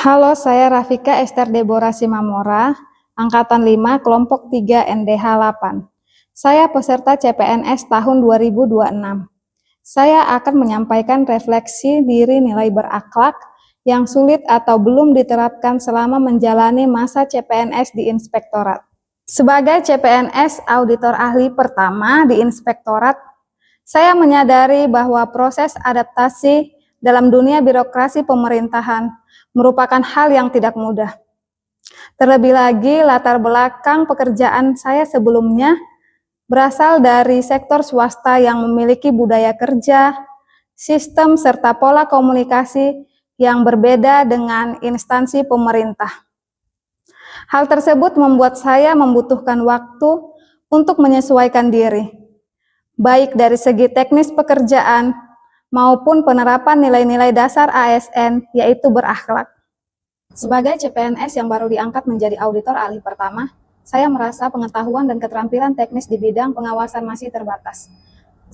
Halo, saya Rafika Ester Deborah Simamora, Angkatan 5, Kelompok 3 NDH 8. Saya peserta CPNS tahun 2026. Saya akan menyampaikan refleksi diri nilai berakhlak yang sulit atau belum diterapkan selama menjalani masa CPNS di Inspektorat. Sebagai CPNS Auditor Ahli pertama di Inspektorat, saya menyadari bahwa proses adaptasi dalam dunia birokrasi pemerintahan merupakan hal yang tidak mudah. Terlebih lagi, latar belakang pekerjaan saya sebelumnya berasal dari sektor swasta yang memiliki budaya kerja, sistem, serta pola komunikasi yang berbeda dengan instansi pemerintah. Hal tersebut membuat saya membutuhkan waktu untuk menyesuaikan diri, baik dari segi teknis pekerjaan maupun penerapan nilai-nilai dasar ASN, yaitu berakhlak. Sebagai CPNS yang baru diangkat menjadi auditor ahli pertama, saya merasa pengetahuan dan keterampilan teknis di bidang pengawasan masih terbatas.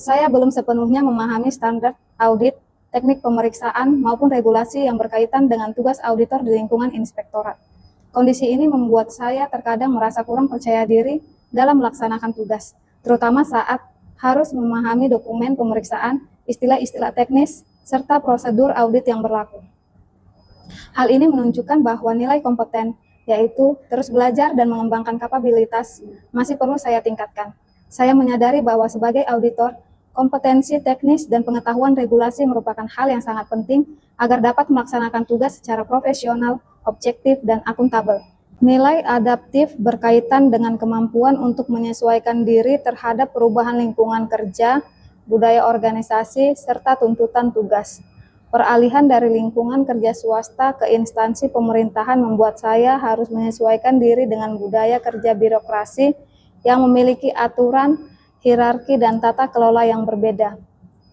Saya belum sepenuhnya memahami standar audit, teknik pemeriksaan, maupun regulasi yang berkaitan dengan tugas auditor di lingkungan inspektorat. Kondisi ini membuat saya terkadang merasa kurang percaya diri dalam melaksanakan tugas, terutama saat harus memahami dokumen pemeriksaan, istilah-istilah teknis, serta prosedur audit yang berlaku. Hal ini menunjukkan bahwa nilai kompeten, yaitu terus belajar dan mengembangkan kapabilitas, masih perlu saya tingkatkan. Saya menyadari bahwa sebagai auditor, kompetensi teknis dan pengetahuan regulasi merupakan hal yang sangat penting agar dapat melaksanakan tugas secara profesional, objektif, dan akuntabel. Nilai adaptif berkaitan dengan kemampuan untuk menyesuaikan diri terhadap perubahan lingkungan kerja, budaya organisasi, serta tuntutan tugas. Peralihan dari lingkungan kerja swasta ke instansi pemerintahan membuat saya harus menyesuaikan diri dengan budaya kerja birokrasi yang memiliki aturan, hierarki, dan tata kelola yang berbeda.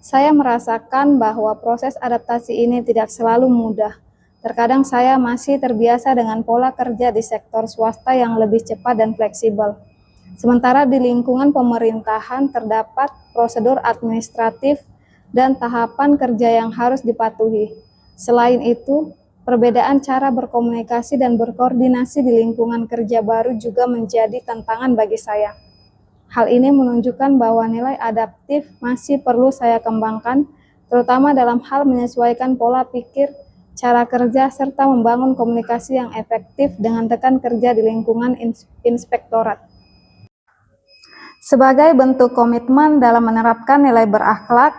Saya merasakan bahwa proses adaptasi ini tidak selalu mudah. Terkadang saya masih terbiasa dengan pola kerja di sektor swasta yang lebih cepat dan fleksibel. Sementara di lingkungan pemerintahan terdapat prosedur administratif dan tahapan kerja yang harus dipatuhi. Selain itu, perbedaan cara berkomunikasi dan berkoordinasi di lingkungan kerja baru juga menjadi tantangan bagi saya. Hal ini menunjukkan bahwa nilai adaptif masih perlu saya kembangkan, terutama dalam hal menyesuaikan pola pikir, cara kerja, serta membangun komunikasi yang efektif dengan rekan kerja di lingkungan inspektorat. Sebagai bentuk komitmen dalam menerapkan nilai berakhlak,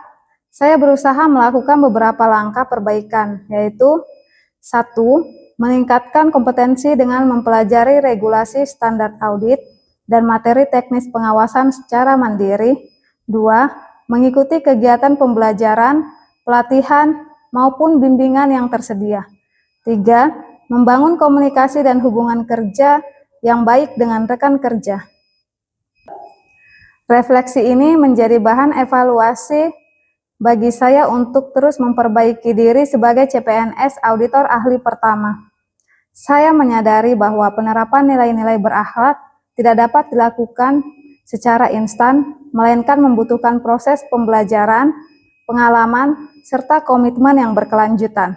saya berusaha melakukan beberapa langkah perbaikan, yaitu 1. Meningkatkan kompetensi dengan mempelajari regulasi standar audit dan materi teknis pengawasan secara mandiri. 2. Mengikuti kegiatan pembelajaran, pelatihan, maupun bimbingan yang tersedia. 3. Membangun komunikasi dan hubungan kerja yang baik dengan rekan kerja. Refleksi ini menjadi bahan evaluasi bagi saya untuk terus memperbaiki diri sebagai CPNS Auditor Ahli pertama. Saya menyadari bahwa penerapan nilai-nilai berakhlak tidak dapat dilakukan secara instan, melainkan membutuhkan proses pembelajaran, pengalaman, serta komitmen yang berkelanjutan.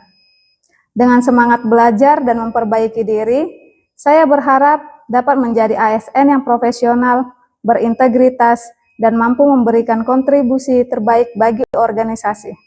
Dengan semangat belajar dan memperbaiki diri, saya berharap dapat menjadi ASN yang profesional, berintegritas, dan mampu memberikan kontribusi terbaik bagi organisasi.